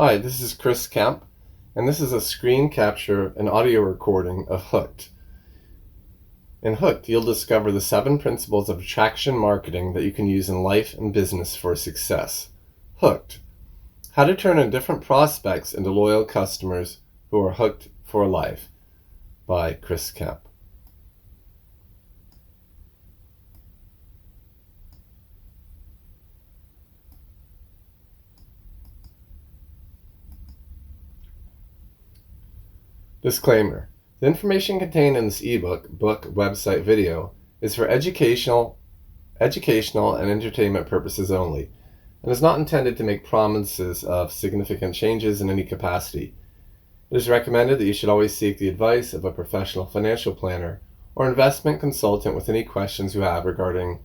Hi, this is Chris Kemp, and this is a screen capture and audio recording of Hooked. In Hooked, you'll discover the 7 principles of attraction marketing that you can use in life and business for success. Hooked. How to turn indifferent prospects into loyal customers who are hooked for life, by Chris Kemp. Disclaimer. The information contained in this ebook, book, website, video is for educational and entertainment purposes only, and is not intended to make promises of significant changes in any capacity. It is recommended that you should always seek the advice of a professional financial planner or investment consultant with any questions you have regarding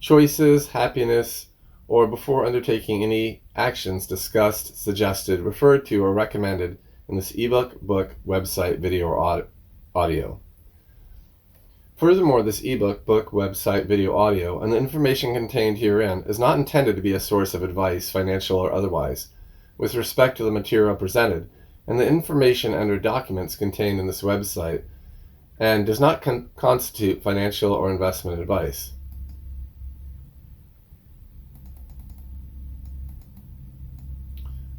choices, happiness, or before undertaking any actions discussed, suggested, referred to, or recommended in this ebook, book, website, video, or audio. Furthermore, this ebook, book, website, video, audio, and the information contained herein is not intended to be a source of advice, financial or otherwise, with respect to the material presented, and the information and/or documents contained in this website, and does not constitute financial or investment advice.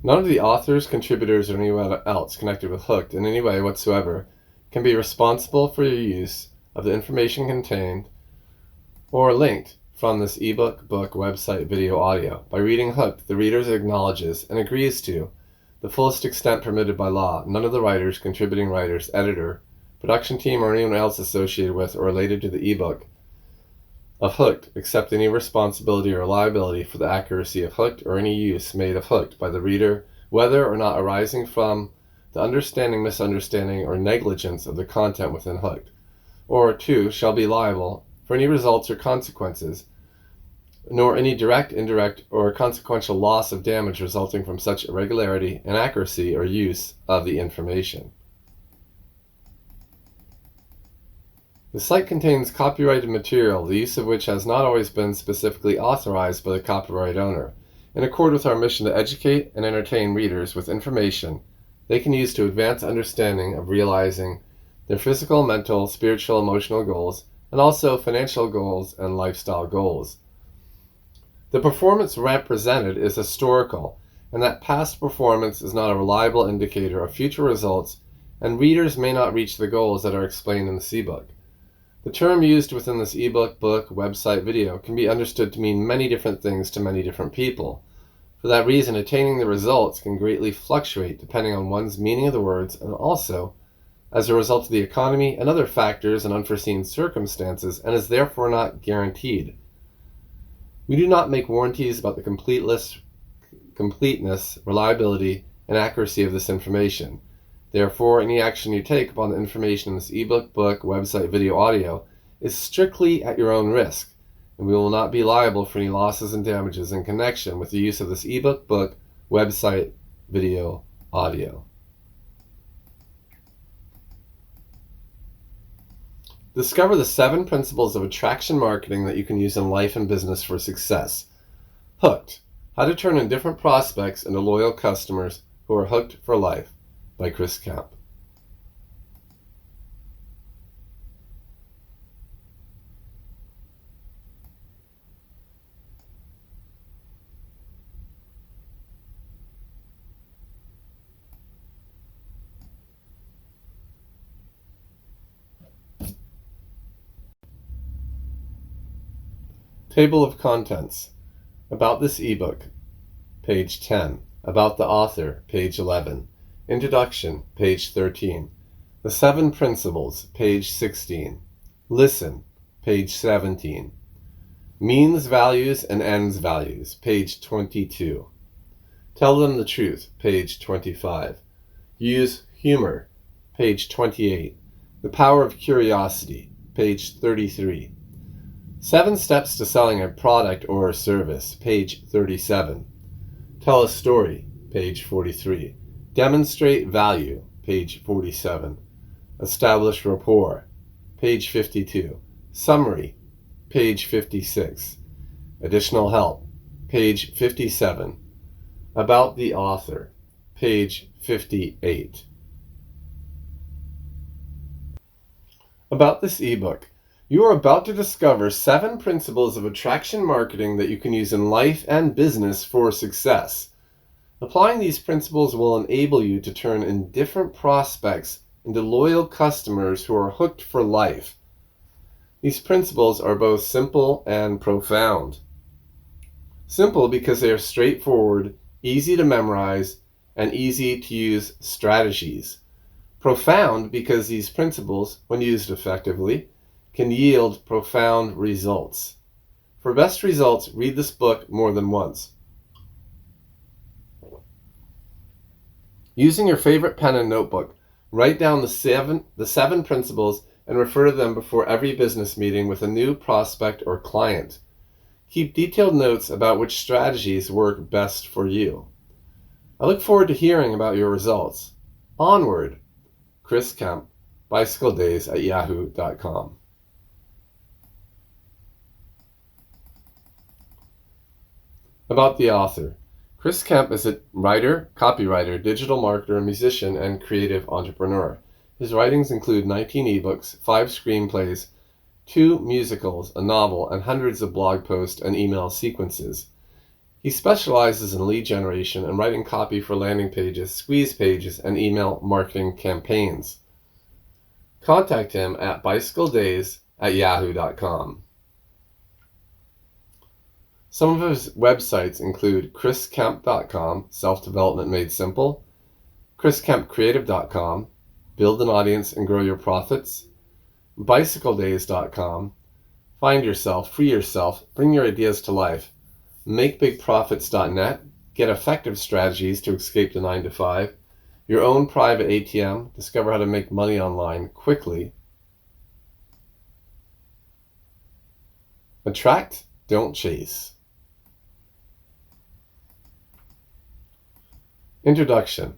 None of the authors, contributors, or anyone else connected with Hooked in any way whatsoever can be responsible for your use of the information contained or linked from this ebook, book, website, video, audio. By reading Hooked, the reader acknowledges and agrees to the fullest extent permitted by law. None of the writers, contributing writers, editor, production team, or anyone else associated with or related to the ebook of Hooked accept any responsibility or liability for the accuracy of Hooked or any use made of Hooked by the reader, whether or not arising from the understanding, misunderstanding, or negligence of the content within Hooked, or 2, shall be liable for any results or consequences, nor any direct, indirect, or consequential loss of damage resulting from such irregularity, inaccuracy, or use of the information. The site contains copyrighted material, the use of which has not always been specifically authorized by the copyright owner, in accord with our mission to educate and entertain readers with information they can use to advance understanding of realizing their physical, mental, spiritual, emotional goals, and also financial goals and lifestyle goals. The performance represented is historical, and that past performance is not a reliable indicator of future results, and readers may not reach the goals that are explained in this ebook. The term used within this ebook, book, website, video can be understood to mean many different things to many different people. For that reason, attaining the results can greatly fluctuate depending on one's meaning of the words and also as a result of the economy and other factors and unforeseen circumstances, and is therefore not guaranteed. We do not make warranties about the completeness, reliability, and accuracy of this information. Therefore, any action you take upon the information in this ebook, book, website, video, audio is strictly at your own risk, and we will not be liable for any losses and damages in connection with the use of this ebook, book, website, video, audio. Discover the 7 principles of attraction marketing that you can use in life and business for success. Hooked. How to turn indifferent prospects into loyal customers who are hooked for life, by Chris Kemp. Table of Contents. About this ebook, page 10. About the author, page 11. Introduction, page 13. The 7 Principles, page 16. Listen, page 17. Means values and ends values, page 22. Tell them the truth, page 25. Use humor, page 28. The power of curiosity, page 33. 7 steps to selling a product or a service, page 37. Tell a story, page 43. Demonstrate value, page 47. Establish rapport, page 52. Summary, page 56. Additional help, page 57. About the author, page 58. About this ebook. You are about to discover 7 principles of attraction marketing that you can use in life and business for success. Applying these principles will enable you to turn indifferent prospects into loyal customers who are hooked for life. These principles are both simple and profound. Simple because they are straightforward, easy to memorize, and easy to use strategies. Profound because these principles, when used effectively, can yield profound results. For best results, read this book more than once. Using your favorite pen and notebook, write down the seven principles and refer to them before every business meeting with a new prospect or client. Keep detailed notes about which strategies work best for you. I look forward to hearing about your results. Onward! Chris Kemp, bicycledays@yahoo.com. About the author. Chris Kemp is a writer, copywriter, digital marketer, musician, and creative entrepreneur. His writings include 19 ebooks, 5 screenplays, 2 musicals, a novel, and hundreds of blog posts and email sequences. He specializes in lead generation and writing copy for landing pages, squeeze pages, and email marketing campaigns. Contact him at bicycledays@yahoo.com. Some of his websites include chriskemp.com, self-development made simple, chriskempcreative.com, build an audience and grow your profits, bicycledays.com, find yourself, free yourself, bring your ideas to life, makebigprofits.net, get effective strategies to escape the 9 to 5, your own private ATM, discover how to make money online quickly, attract, don't chase. Introduction.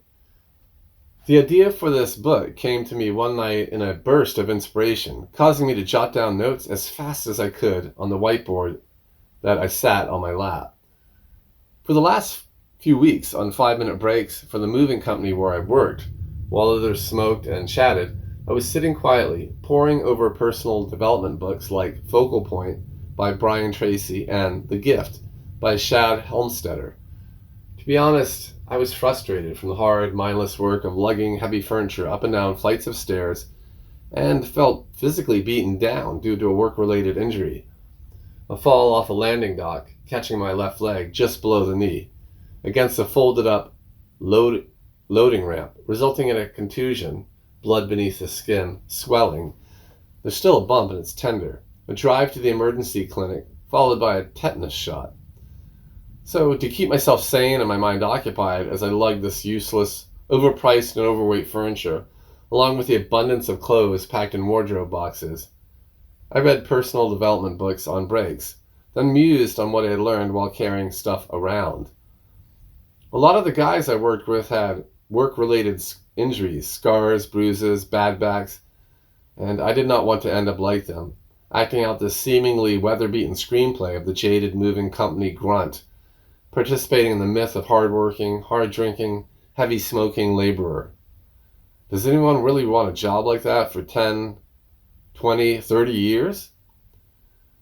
The idea for this book came to me one night in a burst of inspiration, causing me to jot down notes as fast as I could on the whiteboard that I sat on my lap. For the last few weeks, on 5-minute breaks for the moving company where I worked, while others smoked and chatted, I was sitting quietly, poring over personal development books like Focal Point by Brian Tracy and The Gift by Shad Helmstetter. To be honest, I was frustrated from the hard, mindless work of lugging heavy furniture up and down flights of stairs and felt physically beaten down due to a work-related injury. A fall off a landing dock, catching my left leg just below the knee, against a folded-up loading ramp, resulting in a contusion, blood beneath the skin, swelling. There's still a bump and it's tender. A drive to the emergency clinic, followed by a tetanus shot. So, to keep myself sane and my mind occupied as I lugged this useless, overpriced and overweight furniture, along with the abundance of clothes packed in wardrobe boxes, I read personal development books on breaks, then mused on what I had learned while carrying stuff around. A lot of the guys I worked with had work-related injuries, scars, bruises, bad backs, and I did not want to end up like them, acting out this seemingly weather-beaten screenplay of the jaded moving company grunt, participating in the myth of hard-working, hard-drinking, heavy-smoking laborer. Does anyone really want a job like that for 10, 20, 30 years?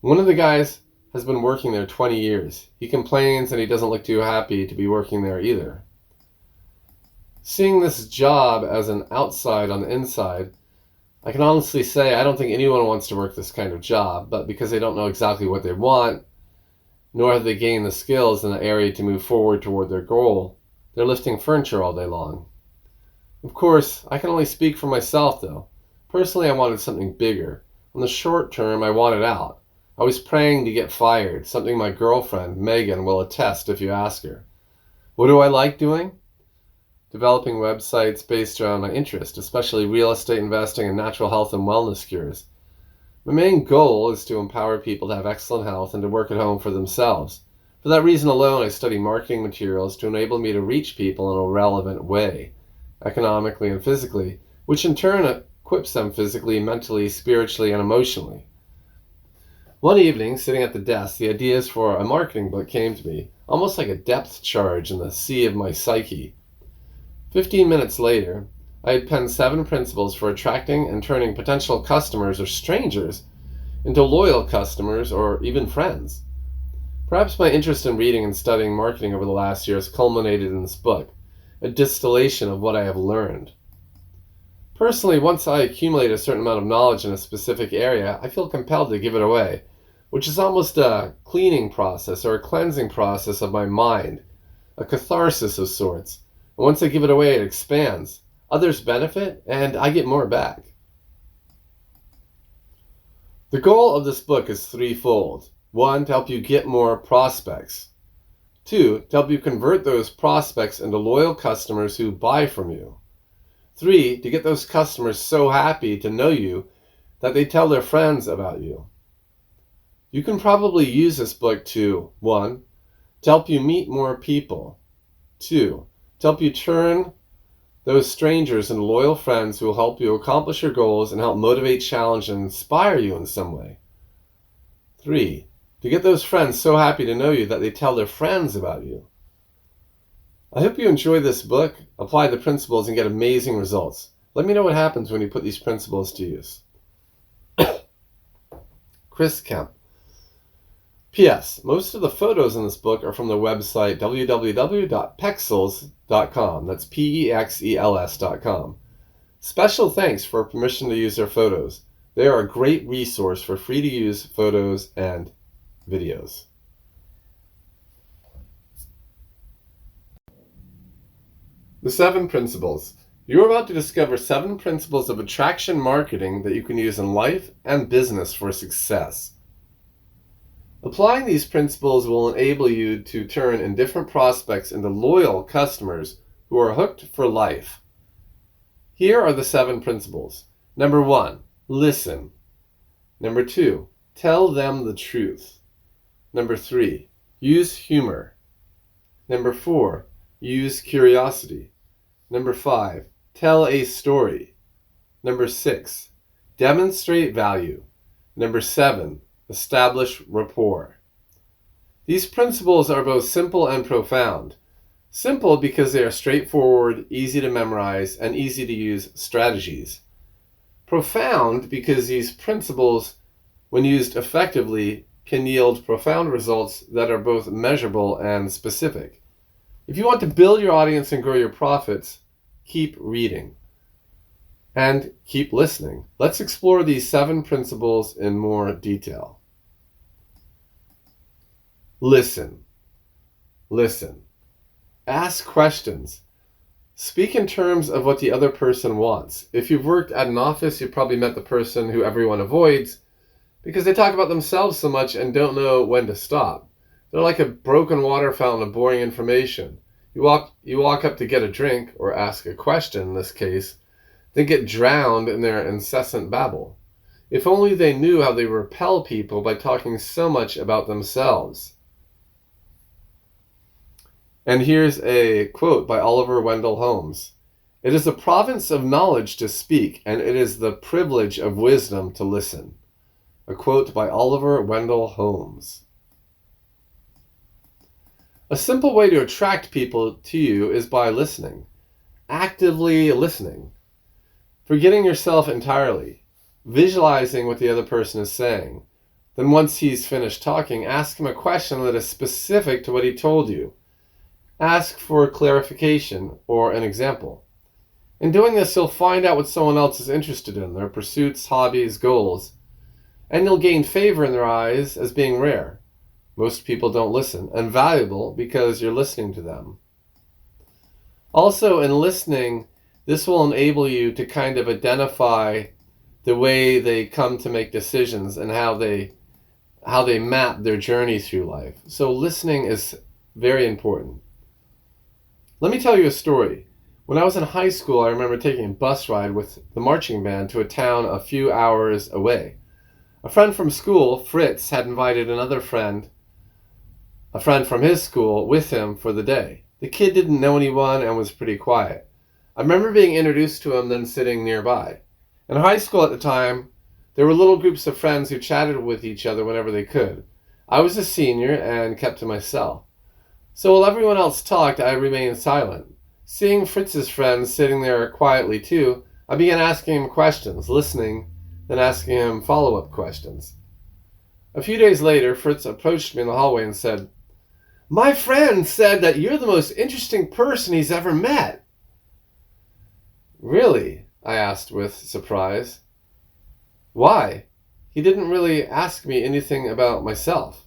One of the guys has been working there 20 years. He complains and he doesn't look too happy to be working there either. Seeing this job as an outside on the inside, I can honestly say I don't think anyone wants to work this kind of job, but because they don't know exactly what they want, nor have they gained the skills in the area to move forward toward their goal, they're lifting furniture all day long. Of course, I can only speak for myself though. Personally, I wanted something bigger. On the short term, I wanted out. I was praying to get fired, something my girlfriend, Megan, will attest if you ask her. What do I like doing? Developing websites based around my interest, especially real estate investing and natural health and wellness cures. My main goal is to empower people to have excellent health and to work at home for themselves. For that reason alone, I study marketing materials to enable me to reach people in a relevant way, economically and physically, which in turn equips them physically, mentally, spiritually, and emotionally. One evening, sitting at the desk, the ideas for a marketing book came to me, almost like a depth charge in the sea of my psyche. 15 minutes later, I had penned 7 principles for attracting and turning potential customers or strangers into loyal customers or even friends. Perhaps my interest in reading and studying marketing over the last year has culminated in this book, a distillation of what I have learned. Personally, once I accumulate a certain amount of knowledge in a specific area, I feel compelled to give it away, which is almost a cleaning process or a cleansing process of my mind, a catharsis of sorts. And once I give it away, it expands. Others benefit, and I get more back. The goal of this book is threefold. 1, to help you get more prospects. 2, to help you convert those prospects into loyal customers who buy from you. 3, to get those customers so happy to know you that they tell their friends about you. You can probably use this book to 1, to help you meet more people. 2, to help you turn those strangers into loyal friends who will help you accomplish your goals and help motivate, challenge, and inspire you in some way. 3, to get those friends so happy to know you that they tell their friends about you. I hope you enjoy this book, apply the principles, and get amazing results. Let me know what happens when you put these principles to use. Chris Kemp. P.S. Most of the photos in this book are from the website www.pexels.com. That's Pexels.com. Special thanks for permission to use their photos. They are a great resource for free-to-use photos and videos. The 7 principles. You're about to discover 7 principles of attraction marketing that you can use in life and business for success. Applying these principles will enable you to turn indifferent prospects into loyal customers who are hooked for life. Here are the 7 principles. Number 1, listen. Number 2, tell them the truth. Number 3, use humor. Number 4, use curiosity. Number 5, tell a story. Number 6, demonstrate value. Number 7, establish rapport. These principles are both simple and profound. Simple because they are straightforward, easy to memorize, and easy to use strategies. Profound because these principles, when used effectively, can yield profound results that are both measurable and specific. If you want to build your audience and grow your profits, keep reading and keep listening. Let's explore these 7 principles in more detail. Listen. Listen. Ask questions. Speak in terms of what the other person wants. If you've worked at an office, you've probably met the person who everyone avoids because they talk about themselves so much and don't know when to stop. They're like a broken water fountain of boring information. You walk up to get a drink, or ask a question in this case, then get drowned in their incessant babble. If only they knew how they repel people by talking so much about themselves. And here's a quote by Oliver Wendell Holmes. It is the province of knowledge to speak, and it is the privilege of wisdom to listen. A quote by Oliver Wendell Holmes. A simple way to attract people to you is by listening. Actively listening. Forgetting yourself entirely. Visualizing what the other person is saying. Then once he's finished talking, ask him a question that is specific to what he told you. Ask for clarification or an example. In doing this, you'll find out what someone else is interested in, their pursuits, hobbies, goals, and you'll gain favor in their eyes as being rare. Most people don't listen, and valuable because you're listening to them. Also, in listening, this will enable you to kind of identify the way they come to make decisions and how they map their journey through life. So listening is very important. Let me tell you a story. When I was in high school, I remember taking a bus ride with the marching band to a town a few hours away. A friend from school, Fritz, had invited a friend from his school with him for the day. The kid didn't know anyone and was pretty quiet. I remember being introduced to him, then sitting nearby. In high school at the time, there were little groups of friends who chatted with each other whenever they could. I was a senior and kept to myself. So while everyone else talked, I remained silent. Seeing Fritz's friend sitting there quietly too, I began asking him questions, listening, then asking him follow-up questions. A few days later, Fritz approached me in the hallway and said, "My friend said that you're the most interesting person he's ever met." "Really?" I asked with surprise. "Why? He didn't really ask me anything about myself."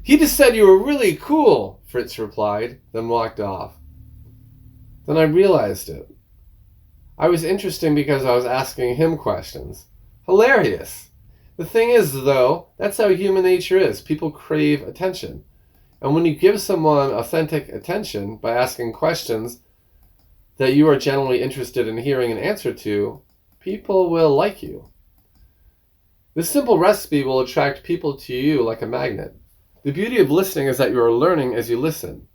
"He just said you were really cool," Fritz replied, then walked off. Then I realized it. I was interesting because I was asking him questions. Hilarious. The thing is, though, that's how human nature is. People crave attention. And when you give someone authentic attention by asking questions that you are generally interested in hearing an answer to, people will like you. This simple recipe will attract people to you like a magnet. The beauty of listening is that you are learning as you listen.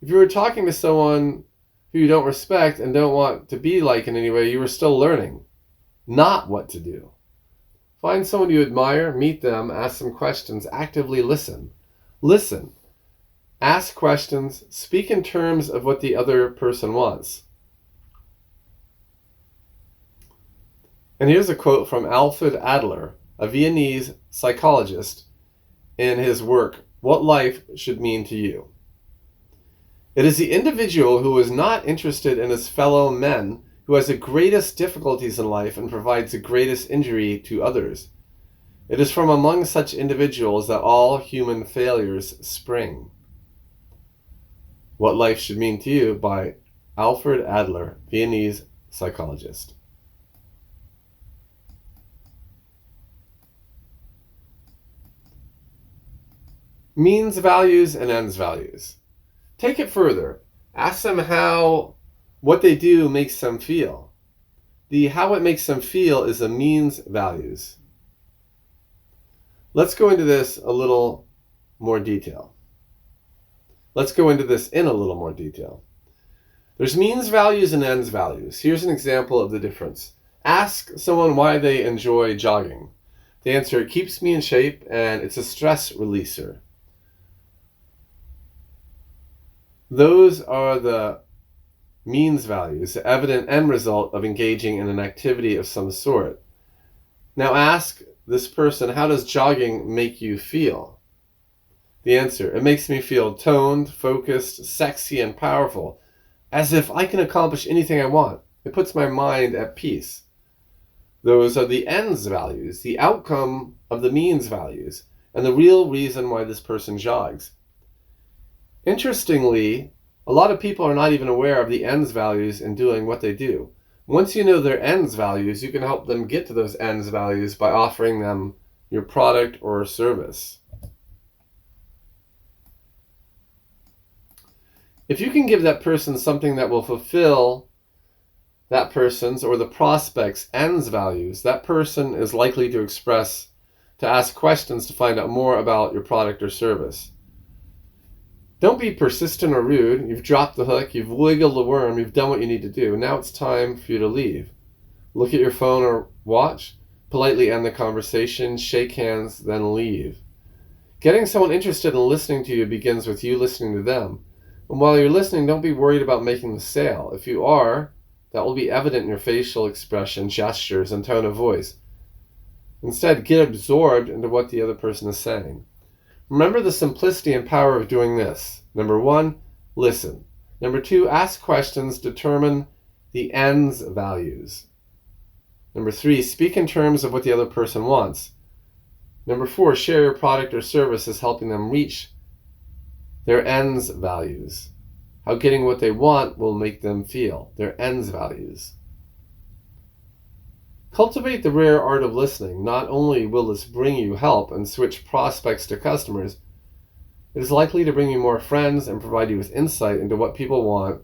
If you were talking to someone who you don't respect and don't want to be like in any way, you are still learning, not what to do. Find someone you admire, meet them, ask them questions, actively listen. Listen. Ask questions, speak in terms of what the other person wants. And here's a quote from Alfred Adler, a Viennese psychologist, in his work, What Life Should Mean to You. "It is the individual who is not interested in his fellow men who has the greatest difficulties in life and provides the greatest injury to others. It is from among such individuals that all human failures spring." What Life Should Mean to You by Alfred Adler, Viennese psychologist. Means values and ends values. Take it further. Ask them how what they do makes them feel. The how it makes them feel is the means values. Let's go into this in a little more detail. There's means values and ends values. Here's an example of the difference. Ask someone why they enjoy jogging. The answer, it keeps me in shape and it's a stress releaser. Those are the means values, the evident end result of engaging in an activity of some sort. Now ask this person, how does jogging make you feel? The answer, it makes me feel toned, focused, sexy, and powerful, as if I can accomplish anything I want. It puts my mind at peace. Those are the ends values, the outcome of the means values, and the real reason why this person jogs. Interestingly, a lot of people are not even aware of the ends values in doing what they do. Once you know their ends values, you can help them get to those ends values by offering them your product or service. If you can give that person something that will fulfill that person's or the prospect's ends values, that person is likely to ask questions to find out more about your product or service. Don't be persistent or rude. You've dropped the hook, you've wiggled the worm, you've done what you need to do. Now it's time for you to leave. Look at your phone or watch, politely end the conversation, shake hands, then leave. Getting someone interested in listening to you begins with you listening to them. And while you're listening, don't be worried about making the sale. If you are, that will be evident in your facial expression, gestures, and tone of voice. Instead, get absorbed into what the other person is saying. Remember the simplicity and power of doing this. Number 1, listen. Number 2, ask questions, determine the ends values. Number 3, speak in terms of what the other person wants. Number 4, share your product or service as helping them reach their ends values. How getting what they want will make them feel, their ends values. Cultivate the rare art of listening. Not only will this bring you help and switch prospects to customers, it is likely to bring you more friends and provide you with insight into what people want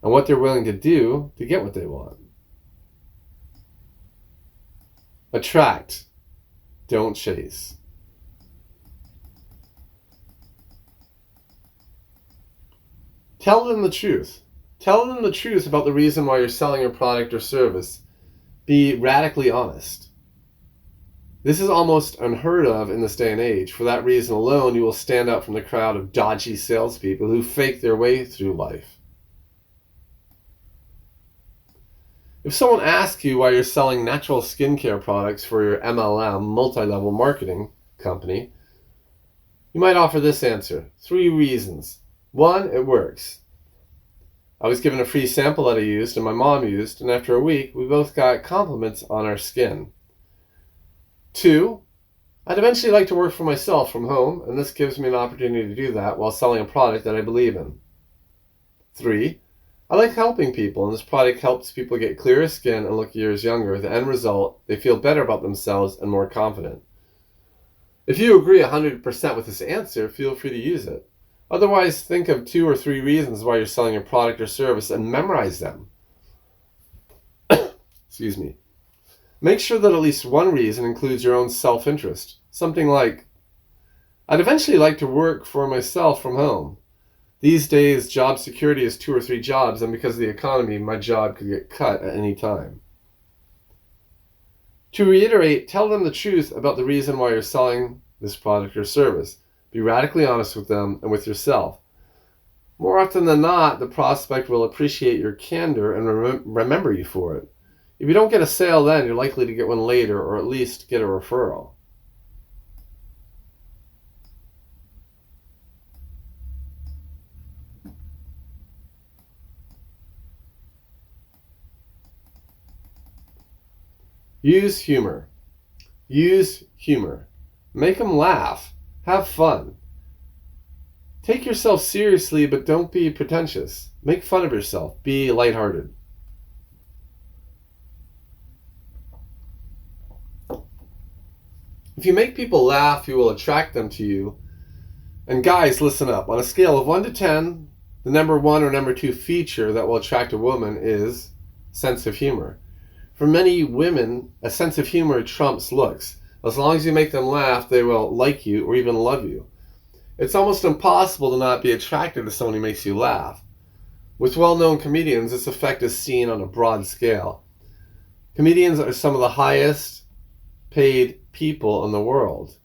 and what they're willing to do to get what they want. Attract, don't chase. Tell them the truth. Tell them the truth about the reason why you're selling your product or service. Be radically honest. This is almost unheard of in this day and age. For that reason alone, you will stand out from the crowd of dodgy salespeople who fake their way through life. If someone asks you why you're selling natural skincare products for your MLM, multi-level marketing company, you might offer this answer. 3 reasons. 1, it works. I was given a free sample that I used and my mom used, and after a week, we both got compliments on our skin. 2, I'd eventually like to work for myself from home, and this gives me an opportunity to do that while selling a product that I believe in. 3, I like helping people, and this product helps people get clearer skin and look years younger. The end result, they feel better about themselves and more confident. If you agree 100% with this answer, feel free to use it. Otherwise, think of 2 or 3 reasons why you're selling your product or service and memorize them. Excuse me. Make sure that at least one reason includes your own self-interest. Something like, I'd eventually like to work for myself from home. These days, job security is 2 or 3 jobs, and because of the economy, my job could get cut at any time. To reiterate, tell them the truth about the reason why you're selling this product or service. Be radically honest with them and with yourself. More often than not, the prospect will appreciate your candor and remember you for it. If you don't get a sale then, you're likely to get one later, or at least get a referral. Use humor. Use humor. Make them laugh. Have fun. Take yourself seriously, but don't be pretentious. Make fun of yourself. Be lighthearted. If you make people laugh, you will attract them to you. And guys, listen up. On a scale of 1 to 10, the number 1 or number 2 feature that will attract a woman is sense of humor. For many women, a sense of humor trumps looks. As long as you make them laugh, they will like you or even love you. It's almost impossible to not be attracted to someone who makes you laugh. With well-known comedians, this effect is seen on a broad scale. Comedians are some of the highest paid people in the world.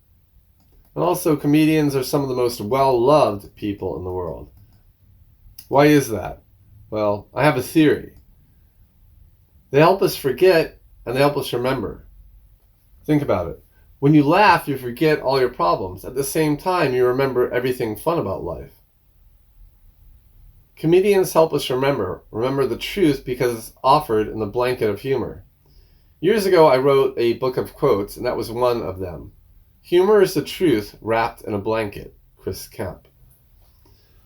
And also, comedians are some of the most well-loved people in the world. Why is that? Well, I have a theory. They help us forget, and they help us remember. Think about it. When you laugh, you forget all your problems. At the same time, you remember everything fun about life. Comedians help us remember the truth because it's offered in the blanket of humor. Years ago, I wrote a book of quotes, and that was one of them. Humor is the truth wrapped in a blanket. Chris Kemp.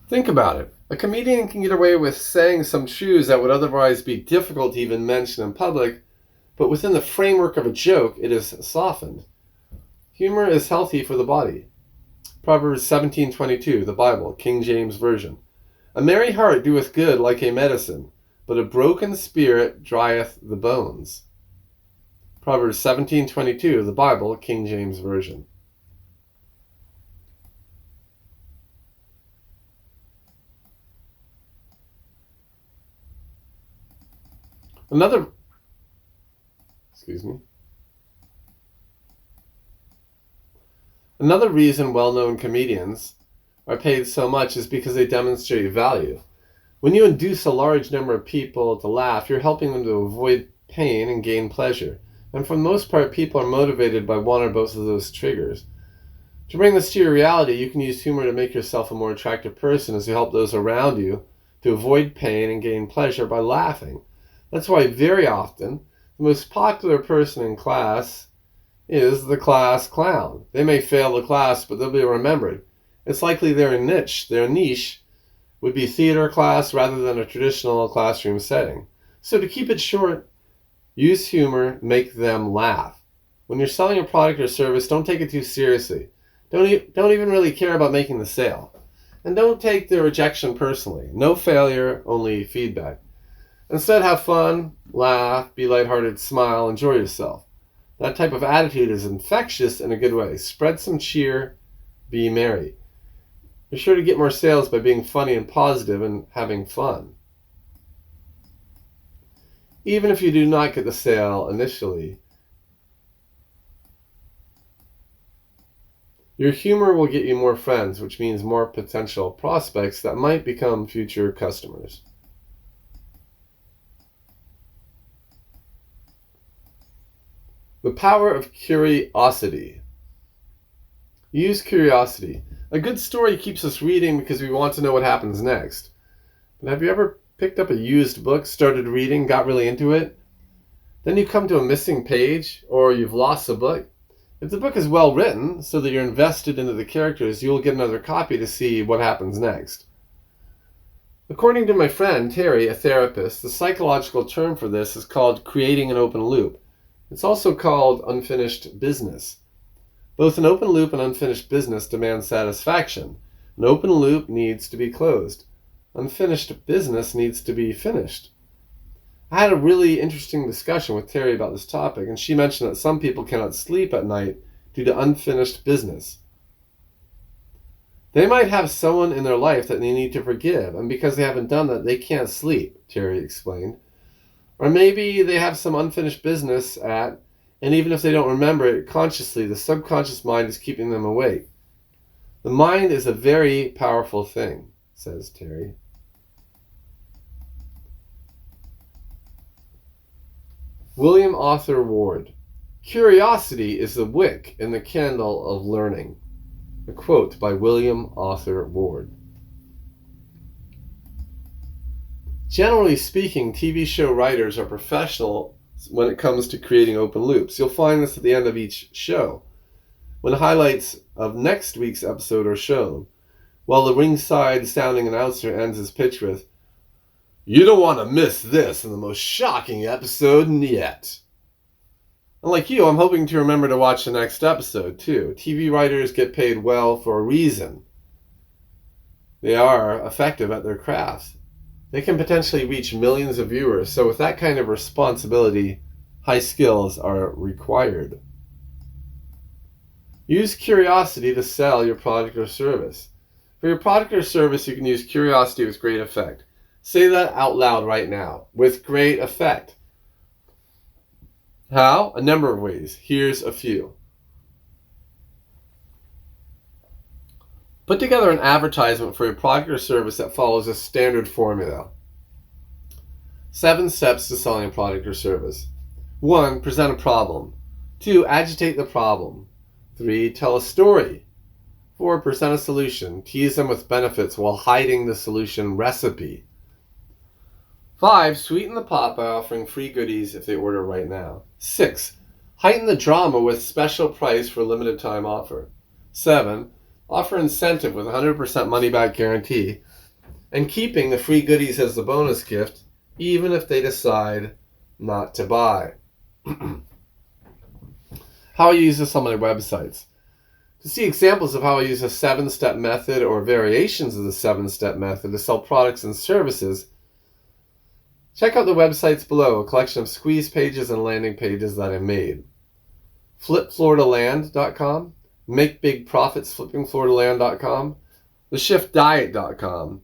Think about it. A comedian can get away with saying some truths that would otherwise be difficult to even mention in public, but within the framework of a joke, it is softened. Humor is healthy for the body. Proverbs 17:22, the Bible, King James Version. A merry heart doeth good like a medicine, but a broken spirit drieth the bones. Proverbs 17:22, the Bible, King James Version. Another reason well-known comedians are paid so much is because they demonstrate value. When you induce a large number of people to laugh, you're helping them to avoid pain and gain pleasure. And for the most part, people are motivated by one or both of those triggers. To bring this to your reality, you can use humor to make yourself a more attractive person as you help those around you to avoid pain and gain pleasure by laughing. That's why very often, the most popular person in class is the class clown. They may fail the class, but they'll be remembered. It's likely their niche would be theater class rather than a traditional classroom setting. So to keep it short, use humor, make them laugh. When you're selling a product or service, don't take it too seriously. Don't even really care about making the sale. And don't take the rejection personally. No failure, only feedback. Instead, have fun, laugh, be lighthearted, smile, enjoy yourself. That type of attitude is infectious in a good way. Spread some cheer, be merry. You're sure to get more sales by being funny and positive and having fun. Even if you do not get the sale initially, your humor will get you more friends, which means more potential prospects that might become future customers. The power of curiosity. Use curiosity. A good story keeps us reading because we want to know what happens next. But have you ever picked up a used book, started reading, got really into it? Then you come to a missing page, or you've lost the book. If the book is well written, so that you're invested into the characters, you'll get another copy to see what happens next. According to my friend Terry, a therapist, the psychological term for this is called creating an open loop. It's also called unfinished business. Both an open loop and unfinished business demand satisfaction. An open loop needs to be closed. Unfinished business needs to be finished. I had a really interesting discussion with Terry about this topic, and she mentioned that some people cannot sleep at night due to unfinished business. They might have someone in their life that they need to forgive, and because they haven't done that, they can't sleep, Terry explained. Or maybe they have some unfinished business and even if they don't remember it consciously, the subconscious mind is keeping them awake. The mind is a very powerful thing, says Terry. William Arthur Ward. Curiosity is the wick in the candle of learning. A quote by William Arthur Ward. Generally speaking, TV show writers are professional when it comes to creating open loops. You'll find this at the end of each show, when highlights of next week's episode are shown, while the ringside sounding announcer ends his pitch with, "You don't want to miss this in the most shocking episode yet." Unlike you, I'm hoping to remember to watch the next episode, too. TV writers get paid well for a reason. They are effective at their craft. They can potentially reach millions of viewers, so with that kind of responsibility, high skills are required. Use curiosity to sell your product or service. For your product or service, you can use curiosity with great effect. Say that out loud right now. With great effect. How? A number of ways. Here's a few. Put together an advertisement for your product or service that follows a standard formula. 7 steps to selling a product or service. 1. Present a problem. 2. Agitate the problem. 3. Tell a story. 4. Present a solution. Tease them with benefits while hiding the solution recipe. 5. Sweeten the pot by offering free goodies if they order right now. 6. Heighten the drama with special price for limited time offer. 7. Offer incentive with 100% money back guarantee and keeping the free goodies as the bonus gift even if they decide not to buy. How I use this on my websites. To see examples of how I use a 7-step method or variations of the 7-step method to sell products and services, check out the websites below, a collection of squeeze pages and landing pages that I made. FlipFloridaLand.com, MakeBigProfitsFlippingFloridaLand.com, TheShiftDiet.com,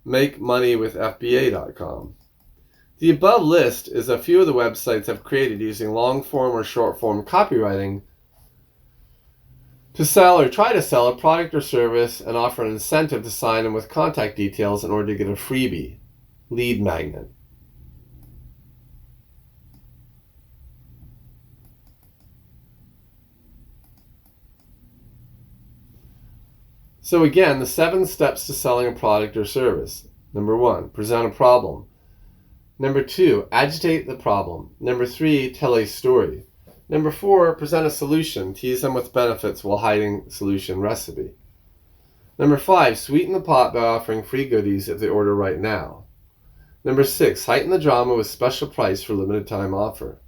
MakeMoneyWithFBA.com. The above list is a few of the websites I've created using long-form or short-form copywriting to sell or try to sell a product or service and offer an incentive to sign them with contact details in order to get a freebie, lead magnet. So again, the 7 steps to selling a product or service. Number 1, present a problem. Number 2, agitate the problem. Number 3, tell a story. Number 4, present a solution. Tease them with benefits while hiding solution recipe. Number 5, sweeten the pot by offering free goodies if they order right now. Number 6, heighten the drama with special price for limited time offer.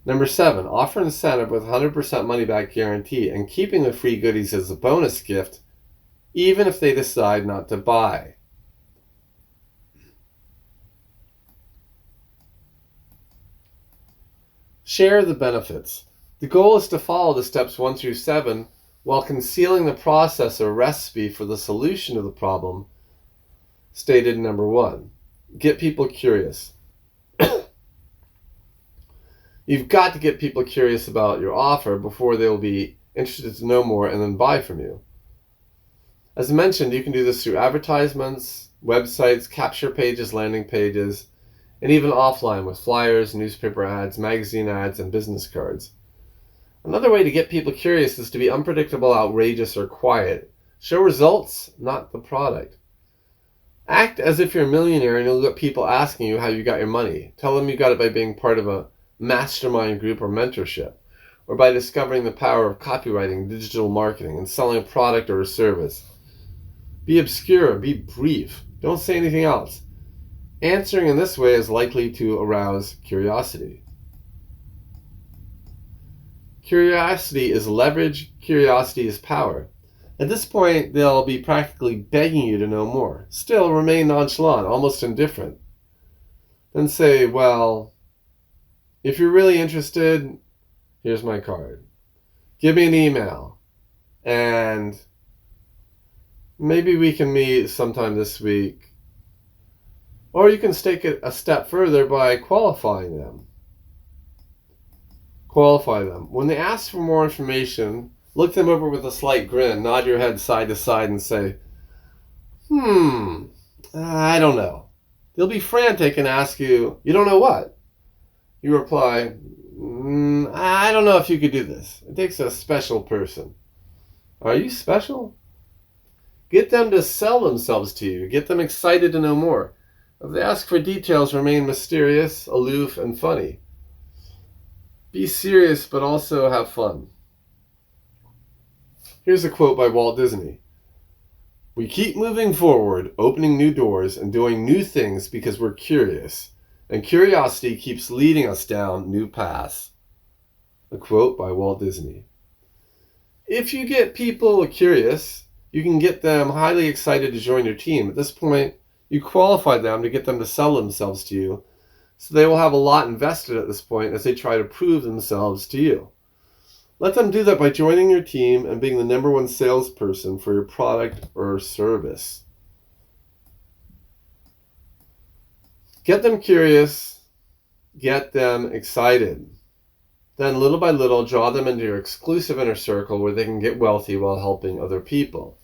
Number 7, offer incentive with 100% money back guarantee and keeping the free goodies as a bonus gift even if they decide not to buy. Share the benefits. The goal is to follow the steps 1 through 7 while concealing the process or recipe for the solution to the problem stated in number 1. Get people curious. You've got to get people curious about your offer before they'll be interested to know more and then buy from you. As mentioned, you can do this through advertisements, websites, capture pages, landing pages, and even offline with flyers, newspaper ads, magazine ads, and business cards. Another way to get people curious is to be unpredictable, outrageous, or quiet. Show results, not the product. Act as if you're a millionaire and you'll get people asking you how you got your money. Tell them you got it by being part of a mastermind group or mentorship, or by discovering the power of copywriting, digital marketing, and selling a product or a service. Be obscure, be brief. Don't say anything else. Answering in this way is likely to arouse curiosity. Curiosity is leverage, curiosity is power. At this point, they'll be practically begging you to know more. Still, remain nonchalant, almost indifferent. Then say, well, if you're really interested, here's my card. Give me an email, and maybe we can meet sometime this week. Or you can take it a step further by qualifying them. Qualify them. When they ask for more information, look them over with a slight grin, nod your head side to side and say, I don't know. They'll be frantic and ask you, you don't know what? You reply, I don't know if you could do this. It takes a special person. Are you special? Get them to sell themselves to you. Get them excited to know more. If they ask for details, remain mysterious, aloof, and funny. Be serious, but also have fun. Here's a quote by Walt Disney. We keep moving forward, opening new doors, and doing new things because we're curious. And curiosity keeps leading us down new paths. A quote by Walt Disney. If you get people curious, you can get them highly excited to join your team. At this point, you qualify them to get them to sell themselves to you, so they will have a lot invested at this point as they try to prove themselves to you. Let them do that by joining your team and being the number one salesperson for your product or service. Get them curious, get them excited. Then little by little, draw them into your exclusive inner circle where they can get wealthy while helping other people.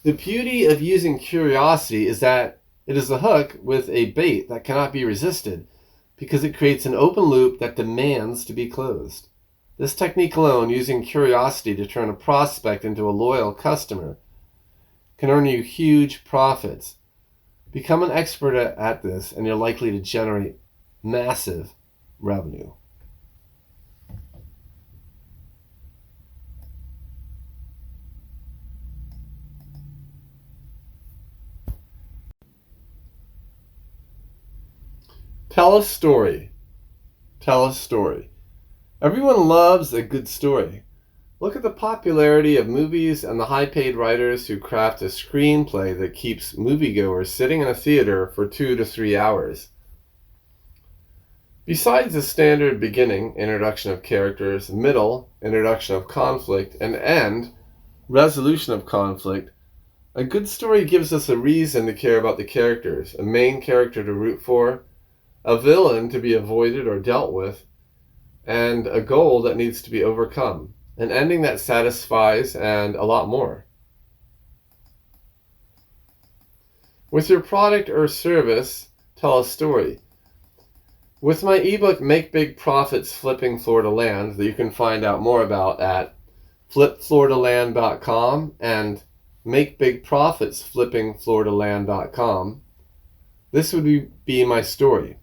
The beauty of using curiosity is that it is a hook with a bait that cannot be resisted because it creates an open loop that demands to be closed. This technique alone, using curiosity to turn a prospect into a loyal customer, can earn you huge profits. Become an expert at this and you're likely to generate massive revenue. Tell a story. Tell a story. Everyone loves a good story. Look at the popularity of movies and the high-paid writers who craft a screenplay that keeps moviegoers sitting in a theater for 2 to 3 hours. Besides the standard beginning, introduction of characters, middle, introduction of conflict, and end, resolution of conflict, a good story gives us a reason to care about the characters, a main character to root for, a villain to be avoided or dealt with, and a goal that needs to be overcome, an ending that satisfies, and a lot more. With your product or service, tell a story. With my ebook, Make Big Profits Flipping Florida Land, that you can find out more about at flipfloridaland.com and makebigprofitsflippingfloridaland.com, this would be my story.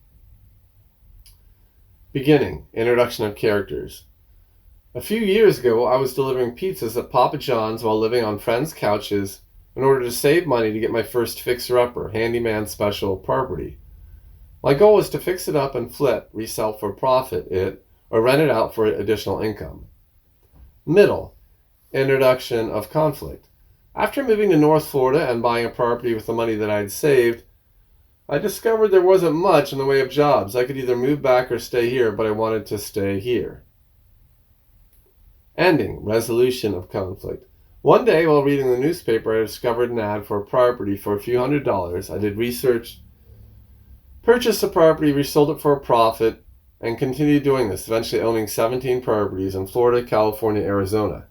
Beginning, introduction of characters. A few years ago, I was delivering pizzas at Papa John's while living on friends' couches in order to save money to get my first fixer-upper, handyman special property. My goal was to fix it up and flip, resell for profit it, or rent it out for additional income. Middle, introduction of conflict. After moving to North Florida and buying a property with the money that I had saved, I discovered there wasn't much in the way of jobs. I could either move back or stay here, but I wanted to stay here. Ending, resolution of conflict. One day, while reading the newspaper, I discovered an ad for a property for a few $100s. I did research, purchased the property, resold it for a profit, and continued doing this, eventually owning 17 properties in Florida, California, Arizona.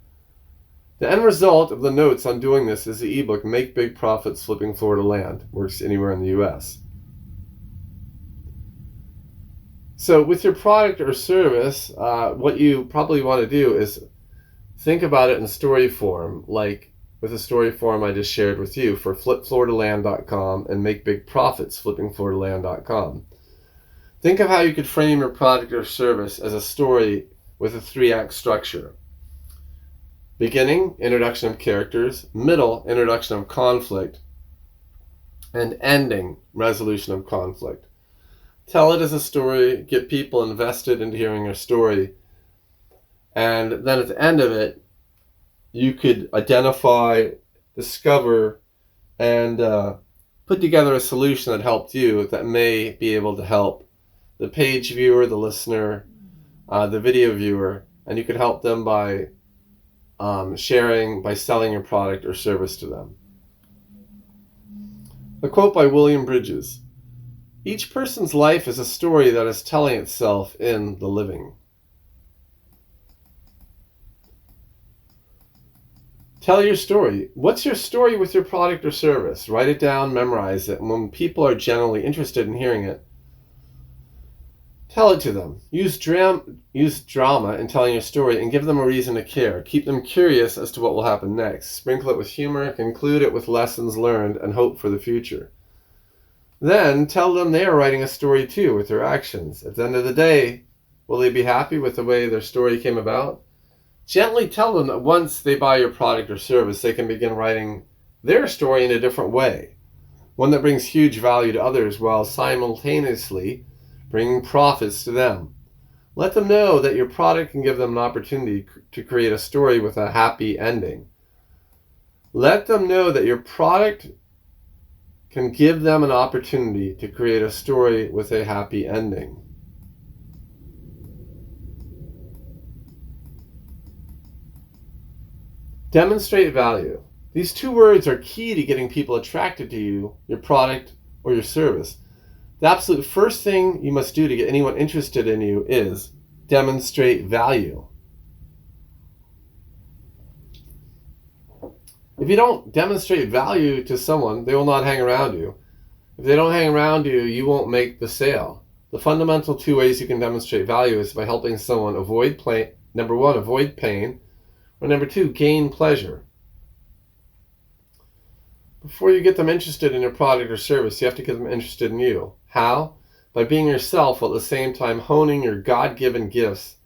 The end result of the notes on doing this is the ebook, Make Big Profits Flipping Florida Land. Works anywhere in the U.S. So with your product or service, what you probably want to do is think about it in story form, like with the story form I just shared with you for flipfloortoland.com and make big profits flippingfloortoland.com. Think of how you could frame your product or service as a story with a 3-act structure. Beginning, introduction of characters. Middle, introduction of conflict. And ending, resolution of conflict. Tell it as a story, get people invested into hearing your story, and then at the end of it, you could identify, discover, and put together a solution that helped you that may be able to help the page viewer, the listener, the video viewer, and you could help them by sharing, by selling your product or service to them. A quote by William Bridges: "Each person's life is a story that is telling itself in the living." Tell your story. What's your story with your product or service? Write it down, memorize it, and when people are generally interested in hearing it, tell it to them. Use drama in telling your story and give them a reason to care. Keep them curious as to what will happen next. Sprinkle it with humor, conclude it with lessons learned, and hope for the future. Then tell them they are writing a story too with their actions. At the end of the day, will they be happy with the way their story came about? Gently tell them that once they buy your product or service, they can begin writing their story in a different way, one that brings huge value to others while simultaneously bringing profits to them. Let them know that your product can give them an opportunity to create a story with a happy ending. Let them know that your product can give them an opportunity to create a story with a happy ending. Demonstrate value. These 2 words are key to getting people attracted to you, your product, or your service. The absolute first thing you must do to get anyone interested in you is demonstrate value. If you don't demonstrate value to someone, they will not hang around you. If they don't hang around you, you won't make the sale. The fundamental 2 ways you can demonstrate value is by helping someone avoid pain, number 1, avoid pain, or number 2, gain pleasure. Before you get them interested in your product or service, you have to get them interested in you. How? By being yourself while at the same time honing your God-given gifts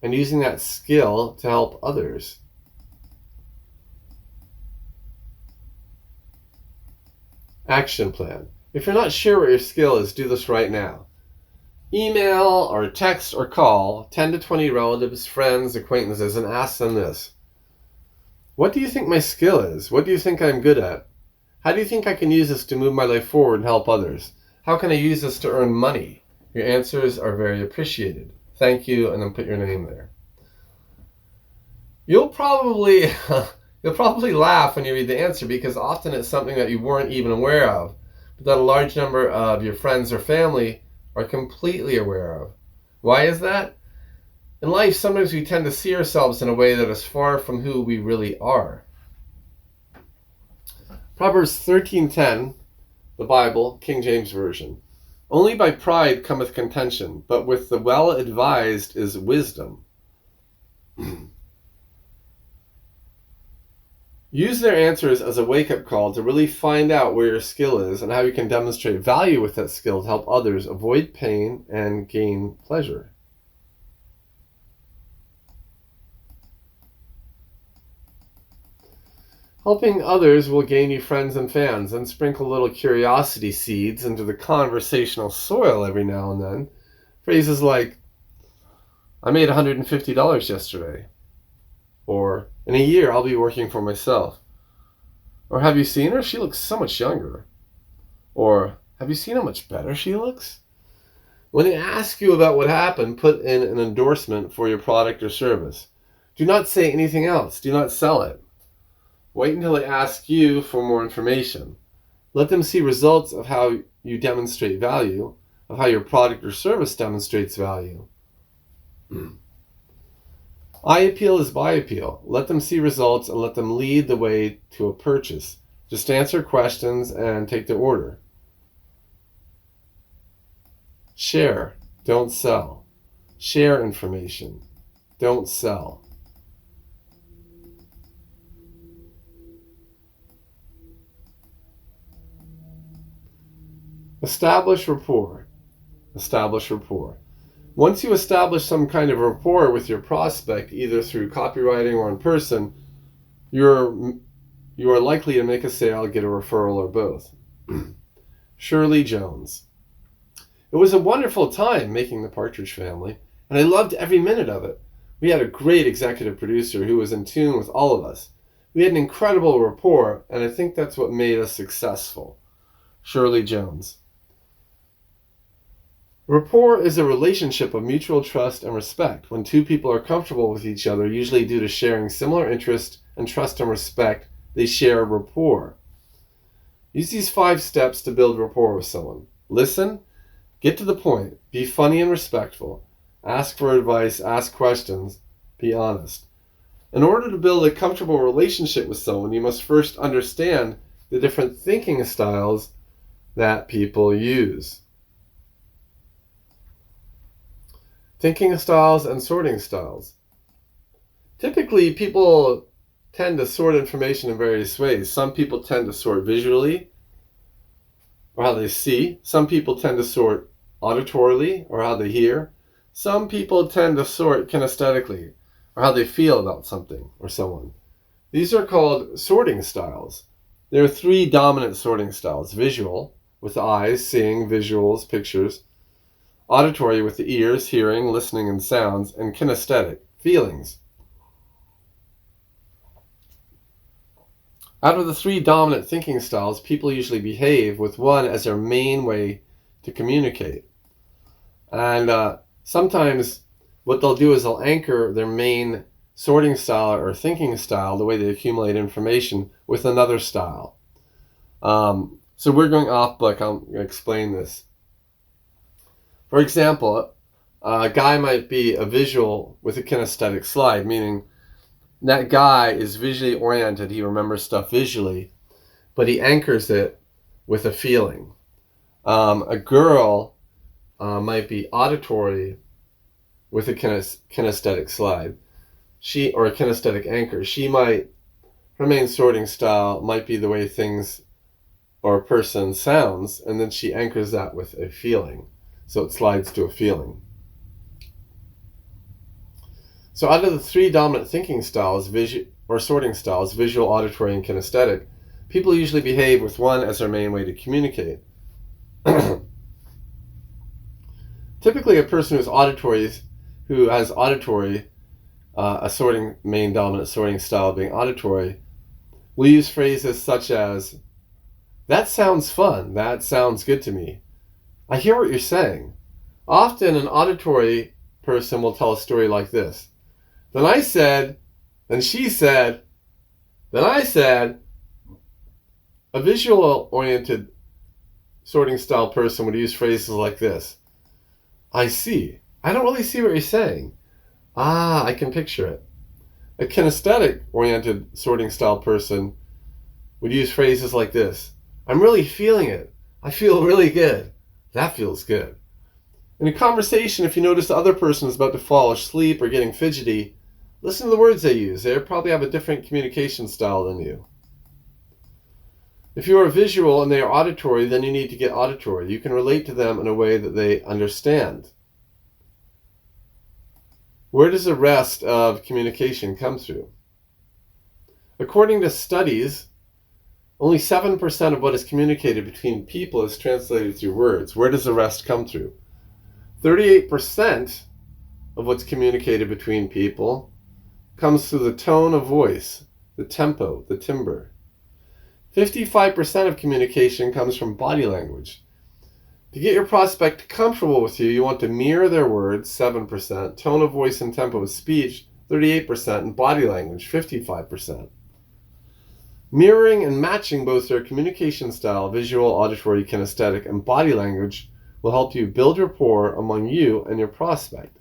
and using that skill to help others. Action plan. If you're not sure what your skill is, do this right now. Email or text or call 10 to 20 relatives, friends, acquaintances, and ask them this: what do you think my skill is? What do you think I'm good at? How do you think I can use this to move my life forward and help others? How can I use this to earn money? Your answers are very appreciated. Thank you, and then put your name there. You'll probably laugh when you read the answer, because often it's something that you weren't even aware of, but that a large number of your friends or family are completely aware of. Why is that? In life, sometimes we tend to see ourselves in a way that is far from who we really are. Proverbs 13:10, the Bible, King James Version. Only by pride cometh contention, but with the well-advised is wisdom. Use their answers as a wake-up call to really find out where your skill is and how you can demonstrate value with that skill to help others avoid pain and gain pleasure. Helping others will gain you friends and fans, and sprinkle little curiosity seeds into the conversational soil every now and then. Phrases like, I made $150 yesterday. Or, in a year I'll be working for myself. Or, have you seen her? She looks so much younger. Or, have you seen how much better she looks? When they ask you about what happened, put in an endorsement for your product or service. Do not say anything else. Do not sell it. Wait until they ask you for more information. Let them see results of how you demonstrate value, of how your product or service demonstrates value. Eye appeal is buy appeal. Let them see results and let them lead the way to a purchase. Just answer questions and take their order. Share. Don't sell. Share information. Don't sell. Establish rapport. Establish rapport. Once you establish some kind of rapport with your prospect, either through copywriting or in person, you are likely to make a sale, get a referral, or both. Shirley Jones. It was a wonderful time making The Partridge Family, and I loved every minute of it. We had a great executive producer who was in tune with all of us. We had an incredible rapport, and I think that's what made us successful. Shirley Jones. Rapport is a relationship of mutual trust and respect when two people are comfortable with each other, usually due to sharing similar interests and trust and respect. They share rapport. Use these 5 steps to build rapport with someone. Listen, get to the point, be funny and respectful, ask for advice, ask questions, be honest. In order to build a comfortable relationship with someone, you must first understand the different thinking styles that people use. Thinking styles and sorting styles. Typically, people tend to sort information in various ways. Some people tend to sort visually, or how they see. Some people tend to sort auditorily, or how they hear. Some people tend to sort kinesthetically, or how they feel about something or someone. These are called sorting styles. There are 3 dominant sorting styles. Visual, with the eyes, seeing, visuals, pictures. Auditory, with the ears, hearing, listening, and sounds. And kinesthetic, feelings. Out of the 3 dominant thinking styles, people usually behave with one as their main way to communicate. And sometimes what they'll do is they'll anchor their main sorting style or thinking style, the way they accumulate information, with another style. So we're going off book. I'm going to explain this. For example, a guy might be a visual with a kinesthetic slide, meaning that guy is visually oriented. He remembers stuff visually, but he anchors it with a feeling. A girl might be auditory with a kinesthetic slide, or a kinesthetic anchor. Her main sorting style might be the way things or a person sounds, and then she anchors that with a feeling. So it slides to a feeling. So out of the 3 dominant thinking styles, or sorting styles, visual, auditory, and kinesthetic, people usually behave with one as their main way to communicate. Typically, a person who has auditory, main dominant sorting style being auditory, will use phrases such as, "That sounds fun," "That sounds good to me," "I hear what you're saying." Often an auditory person will tell a story like this. "Then I said," "Then she said," "Then I said." A visual-oriented sorting style person would use phrases like this. "I see. I don't really see what you're saying. Ah, I can picture it." A kinesthetic-oriented sorting style person would use phrases like this. "I'm really feeling it. I feel really good. That feels good." In a conversation, if you notice the other person is about to fall asleep or getting fidgety, listen to the words they use. They probably have a different communication style than you. If you are visual and they are auditory, then you need to get auditory. You can relate to them in a way that they understand. Where does the rest of communication come through? According to studies, only 7% of what is communicated between people is translated through words. Where does the rest come through? 38% of what's communicated between people comes through the tone of voice, the tempo, the timbre. 55% of communication comes from body language. To get your prospect comfortable with you, you want to mirror their words, 7%, tone of voice and tempo of speech, 38%, and body language, 55%. Mirroring and matching both their communication style, visual, auditory, kinesthetic, and body language will help you build rapport among you and your prospect.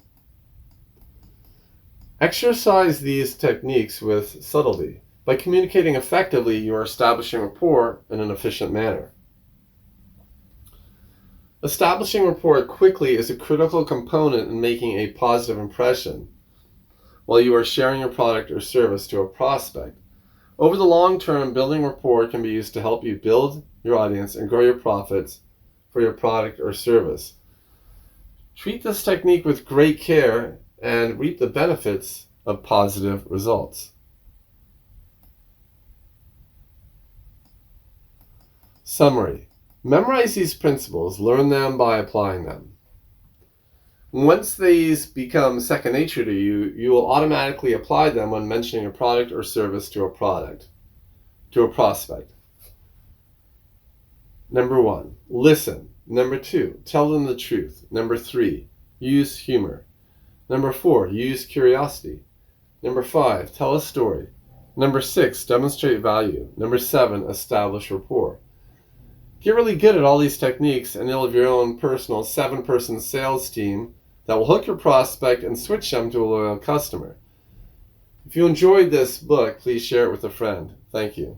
Exercise these techniques with subtlety. By communicating effectively, you are establishing rapport in an efficient manner. Establishing rapport quickly is a critical component in making a positive impression while you are sharing your product or service to a prospect. Over the long term, building rapport can be used to help you build your audience and grow your profits for your product or service. Treat this technique with great care and reap the benefits of positive results. Summary. Memorize these principles, learn them by applying them. Once these become second nature to you, you will automatically apply them when mentioning a product or service to a prospect. Number 1, listen. Number 2, tell them the truth. Number 3, use humor. Number 4, use curiosity. Number 5, tell a story. Number 6, demonstrate value. Number 7, establish rapport. Get really good at all these techniques and you'll have your own personal 7-person sales team that will hook your prospect and switch them to a loyal customer. If you enjoyed this book, please share it with a friend. Thank you.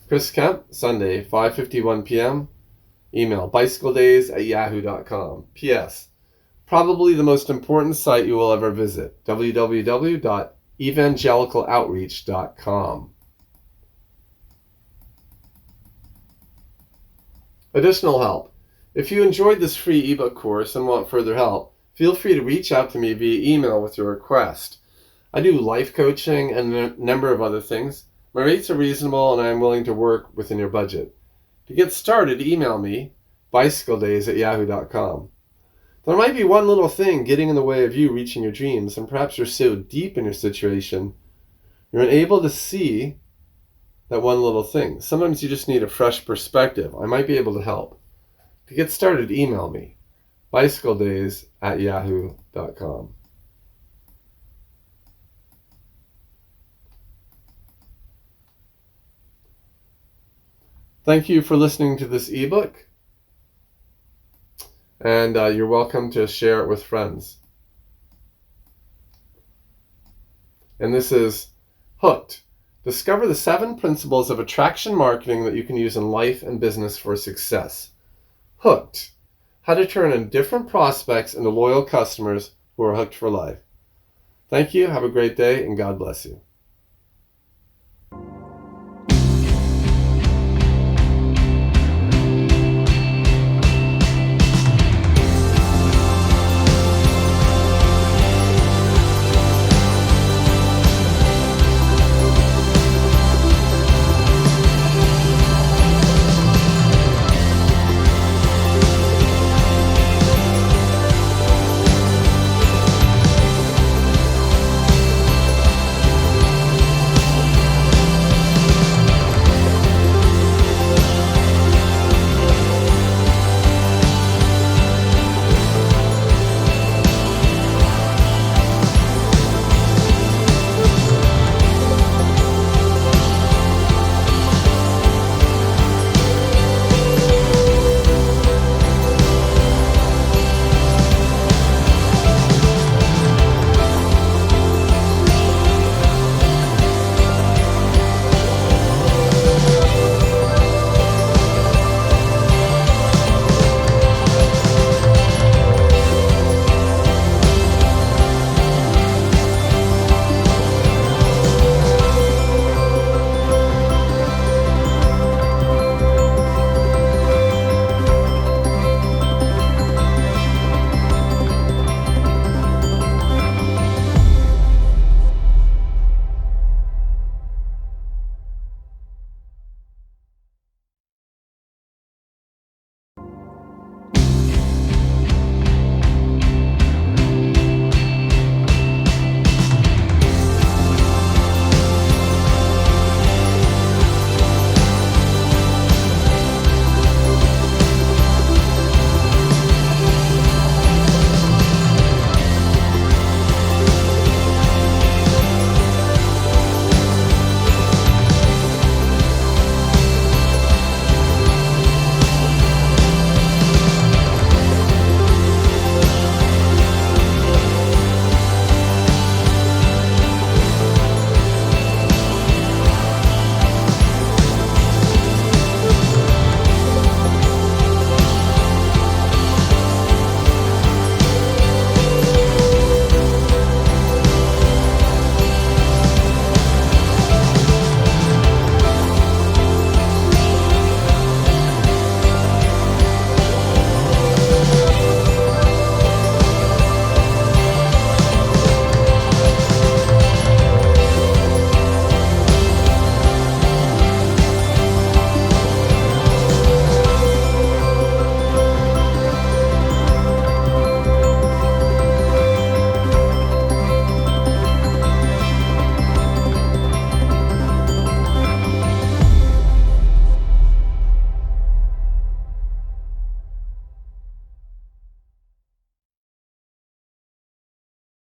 Chris Kemp, Sunday, 5:51 p.m. Email bicycledays@yahoo.com. P.S. Probably the most important site you will ever visit, www.evangelicaloutreach.com. Additional help. If you enjoyed this free ebook course and want further help, feel free to reach out to me via email with your request. I do life coaching and a number of other things. My rates are reasonable and I am willing to work within your budget. To get started, email me, bicycledays@yahoo.com. There might be one little thing getting in the way of you reaching your dreams, and perhaps you're so deep in your situation, you're unable to see that one little thing. Sometimes you just need a fresh perspective. I might be able to help. To get started, email me, bicycledays@yahoo.com. Thank you for listening to this ebook, and you're welcome to share it with friends. And this is Hooked. Discover the 7 principles of attraction marketing that you can use in life and business for success. Hooked. How to turn indifferent prospects into loyal customers who are hooked for life. Thank you. Have a great day, and God bless you.